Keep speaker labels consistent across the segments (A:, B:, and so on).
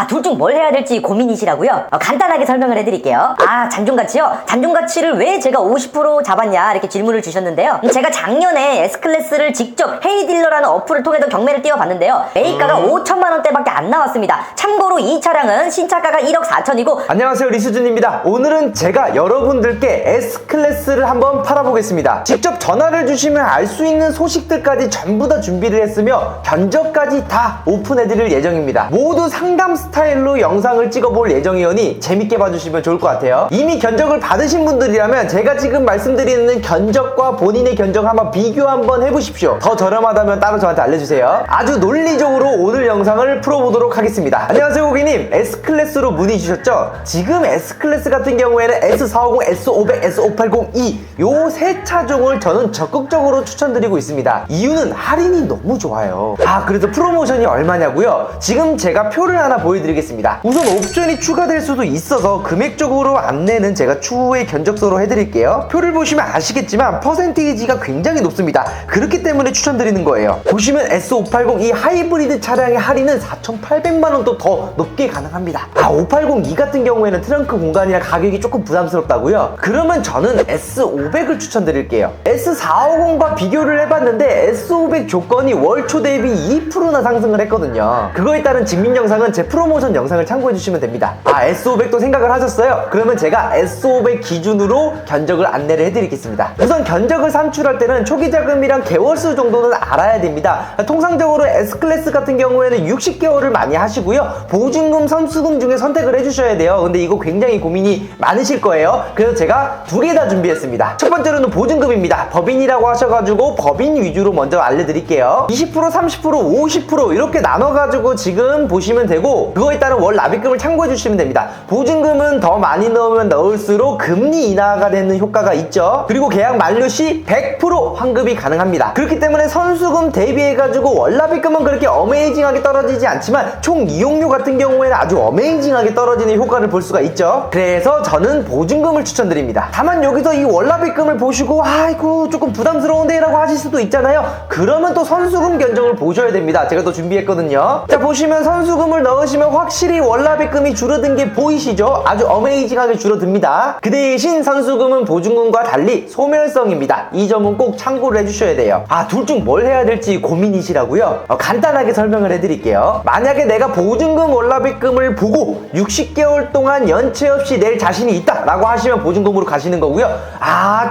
A: 둘 중 뭘 해야 될지 고민이시라고요? 간단하게 설명을 해드릴게요. 잔존가치요? 잔존가치를 왜 제가 50% 잡았냐 이렇게 질문을 주셨는데요. 제가 작년에 S클래스를 직접 헤이딜러라는 어플을 통해서 경매를 띄워봤는데요. 매입가가 5천만 원대밖에 안 나왔습니다. 참고로 이 차량은 신차가가 1억 4천이고.
B: 안녕하세요, 리수준입니다. 오늘은 제가 여러분들께 S클래스를 한번 팔아보겠습니다. 직접 전화를 주시면 알 수 있는 소식들까지 전부 다 준비를 했으며 견적까지 다 오픈해드릴 예정입니다. 모두 상담 스타일로 영상을 찍어볼 예정이오니 재밌게 봐주시면 좋을 것 같아요. 이미 견적을 받으신 분들이라면 제가 지금 말씀드리는 견적과 본인의 견적 한번 비교 한번 해보십시오. 더 저렴하다면 따로 저한테 알려주세요. 아주 논리적으로 오늘 영상을 풀어보도록 하겠습니다. 안녕하세요, 고객님. S클래스로 문의 주셨죠? 지금 S클래스 같은 경우에는 S450, S500, S580E 요 세 차종을 저는 적극적으로 추천드리고 있습니다. 이유는 할인이 너무 좋아요. 그래서 프로모션이 얼마냐고요? 지금 제가 표를 하나 보여드리겠습니다. 우선 옵션이 추가될 수도 있어서 금액적으로 안내는 제가 추후에 견적서로 해드릴게요. 표를 보시면 아시겠지만 퍼센테이지가 굉장히 높습니다. 그렇기 때문에 추천드리는 거예요. 보시면 S580 이 하이브리드 차량의 할인은 4,800만원도 더 높게 가능합니다. 580E 같은 경우에는 트렁크 공간이랑 가격이 조금 부담스럽다고요? 그러면 저는 S500을 추천드릴게요. S450과 비교를 해봤는데 S500 조건이 월초 대비 2%나 상승을 했거든요. 그거에 따른 증명 영상은 제 프로모션 영상을 참고해주시면 됩니다. S500도 생각을 하셨어요? 그러면 제가 S500 기준으로 견적을 안내를 해드리겠습니다. 우선 견적을 산출할 때는 초기 자금이랑 개월수 정도는 알아야 됩니다. 통상적으로 S클래스 같은 경우에는 60개월을 많이 하시고요. 보증금, 선수금 중에 선택을 해주셔야 돼요. 근데 이거 굉장히 고민이 많으실 거예요. 그래서 제가 두 개 다 준비했습니다. 첫 번째로는 보증금입니다. 법인이라고 하셔가지고 법인 위주로 먼저 알려드릴게요. 20%, 30%, 50% 이렇게 나눠가지고 지금 보시면 되고, 그거에 따른 월 납입금을 참고해 주시면 됩니다. 보증금은 더 많이 넣으면 넣을수록 금리 인하가 되는 효과가 있죠. 그리고 계약 만료 시 100% 환급이 가능합니다. 그렇기 때문에 선수금 대비해가지고 월 납입금은 그렇게 어메이징하게 떨어지지 않지만 총 이용료 같은 경우에는 아주 어메이징하게 떨어지는 효과를 볼 수가 있죠. 그래서 저는 보증금을 추천드립니다. 다만 여기서 이 월 납입금을 보시고 아이고 조금 부담스러운데 라고 하실 수도 있잖아요. 그러면 또 선수금 견적을 보셔야 됩니다. 제가 또 준비했거든요. 자, 보시면 선수금을 넣으시면 확실히 월 납입금이 줄어든 게 보이시죠? 아주 어메이징하게 줄어듭니다. 그 대신 선수금은 보증금과 달리 소멸성입니다. 이 점은 꼭 참고를 해주셔야 돼요. 둘 중 뭘 해야 될지 고민이시라고요? 간단하게 설명을 해드릴게요. 만약에 내가 보증금 월 납입금을 보고 60개월 동안 연체 없이 낼 자신이 있다 라고 하시면 보증금으로 가시는 거고요.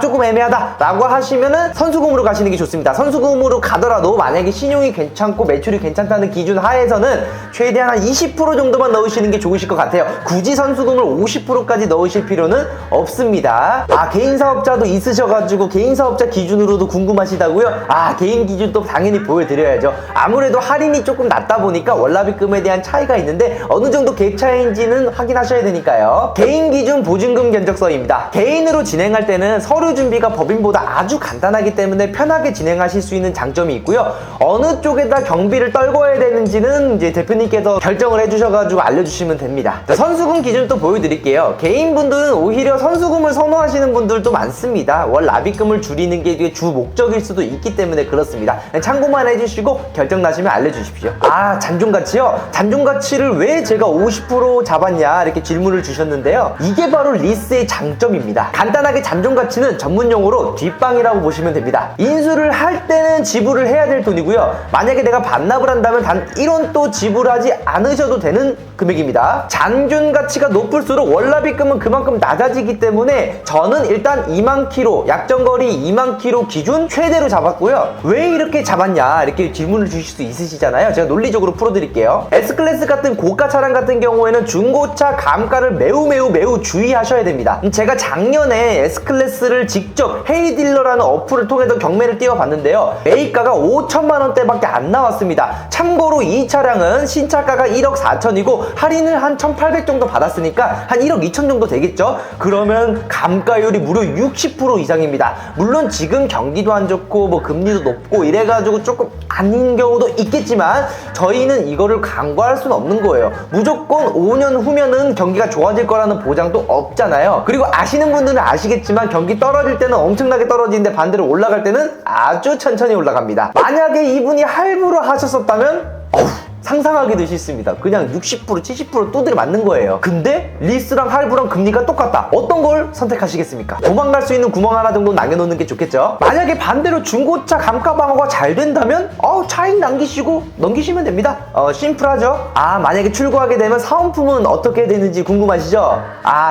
B: 조금 애매하다 라고 하시면은 선수금으로 가시는 게 좋습니다. 선수금으로 가더라도 만약에 신용이 괜찮고 매출이 괜찮다는 기준 하에서는 최대한 한 20% 정도만 넣으시는 게 좋으실 것 같아요. 굳이 선수금을 50%까지 넣으실 필요는 없습니다. 개인 사업자도 있으셔가지고 개인 사업자 기준으로도 궁금하시다고요? 개인 기준도 당연히 보여드려야죠. 아무래도 할인이 조금 낮다 보니까 월납입금에 대한 차이가 있는데 어느 정도 갭 차이인지는 확인하셔야 되니까요. 개인 기준 보증금 견적서입니다. 개인으로 진행할 때는 서류 준비가 법인보다 아주 간단하기 때문에 편하게 진행하실 수 있는 장점이 있고요. 어느 쪽에다 경비를 떨궈야 되는지는 이제 대표님께서 결정을 해주셔가지고 알려주시면 됩니다. 자, 선수금 기준 또 보여드릴게요. 개인분들은 오히려 선수금을 선호하시는 분들도 많습니다. 월 납입금을 줄이는 게 주 목적일 수도 있기 때문에 그렇습니다. 참고만 해주시고 결정 나시면 알려주십시오. 잔존가치요? 잔존가치를 왜 제가 50% 잡았냐 이렇게 질문을 주셨는데요. 이게 바로 리스의 장점입니다. 간단하게 잔존가치는 전문용어로 뒷방이라고 보시면 됩니다. 인수를 할 때는 지불을 해야 될 돈이고요. 만약에 내가 반납을 한다면 단 1원도 지불하지 않으셔도 되는 금액입니다. 잔존가치가 높을수록 월납입금은 그만큼 낮아지기 때문에 저는 일단 2만 킬로, 약정거리 2만 킬로 기준 최대로 잡았고요. 왜 이렇게 잡았냐 이렇게 질문을 주실 수 있으시잖아요. 제가 논리적으로 풀어드릴게요. S클래스 같은 고가 차량 같은 경우에는 중고차 감가를 매우 주의하셔야 됩니다. 제가 작년에 S클래스를 직접 헤이딜러라는 어플을 통해서 경매를 띄워봤는데요. 매입가가 5천만 원대밖에 안 나왔습니다. 참고로 이 차량은 신차가가 1억 4천이고 할인을 한 1,800 정도 받았으니까 한 1억 2천 정도 되겠죠? 그러면 감가율이 무려 60% 이상입니다. 물론 지금 경기도 안 좋고 뭐 금리도 높고 이래가지고 조금 아닌 경우도 있겠지만 저희는 이거를 강구할 수는 없는 거예요. 무조건 5년 후면은 경기가 좋아질 거라는 보장도 없잖아요. 그리고 아시는 분들은 아시겠지만 경기 떨어질 때는 엄청나게 떨어지는데 반대로 올라갈 때는 아주 천천히 올라갑니다. 만약에 이분이 할부로 하셨었다면 상상하기도 싫습니다. 그냥 60% 70% 두드려 맞는 거예요. 근데 리스랑 할부랑 금리가 똑같다. 어떤 걸 선택하시겠습니까? 도망갈 수 있는 구멍 하나 정도 남겨놓는 게 좋겠죠. 만약에 반대로 중고차 감가 방어가 잘 된다면 차익 남기시고 넘기시면 됩니다. 심플하죠. 만약에 출고하게 되면 사은품은 어떻게 되는지 궁금하시죠?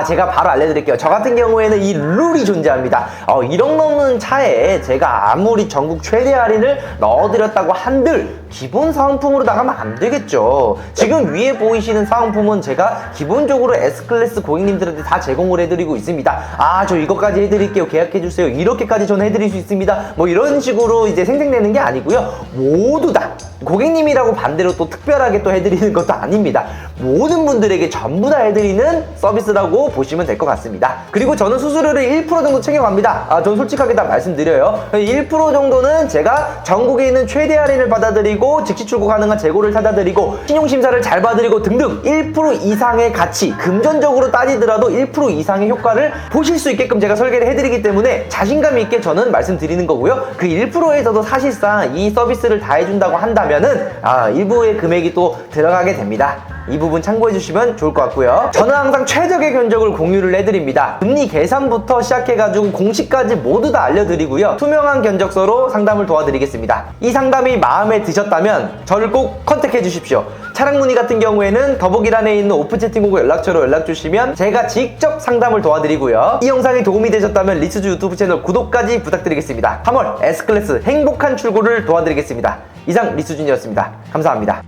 B: 제가 바로 알려드릴게요. 저 같은 경우에는 이 룰이 존재합니다. 1억 넘는 차에 제가 아무리 전국 최대 할인을 넣어드렸다고 한들 기본 사은품으로 나가면 안 되겠죠. 지금 위에 보이시는 사은품은 제가 기본적으로 S클래스 고객님들한테 다 제공을 해드리고 있습니다. 저 이것까지 해드릴게요. 계약해주세요. 이렇게까지 저는 해드릴 수 있습니다. 뭐 이런 식으로 이제 생색내는 게 아니고요. 모두 다 고객님이라고 반대로 또 특별하게 또 해드리는 것도 아닙니다. 모든 분들에게 전부 다 해드리는 서비스라고 보시면 될 것 같습니다. 그리고 저는 수수료를 1% 정도 챙겨갑니다. 저는 솔직하게 다 말씀드려요. 1% 정도는 제가 전국에 있는 최대 할인을 받아드리고 즉시 출고 가능한 재고를 찾아드리고 신용심사를 잘 봐드리고 등등 1% 이상의 가치, 금전적으로 따지더라도 1% 이상의 효과를 보실 수 있게끔 제가 설계를 해드리기 때문에 자신감 있게 저는 말씀드리는 거고요. 그 1%에서도 사실상 이 서비스를 다 해준다고 한다면은 일부의 금액이 또 들어가게 됩니다. 이 부분 참고해 주시면 좋을 것 같고요. 저는 항상 최적의 견적을 공유를 해드립니다. 금리 계산부터 시작해가지고 공시까지 모두 다 알려드리고요. 투명한 견적서로 상담을 도와드리겠습니다. 이 상담이 마음에 드셨다면 저를 꼭 컨택해 주십시오. 차량 문의 같은 경우에는 더보기란에 있는 오픈 채팅창 연락처로 연락 주시면 제가 직접 상담을 도와드리고요. 이 영상이 도움이 되셨다면 리스주 유튜브 채널 구독까지 부탁드리겠습니다. 3월 S클래스 행복한 출고를 도와드리겠습니다. 이상 리스준이었습니다. 감사합니다.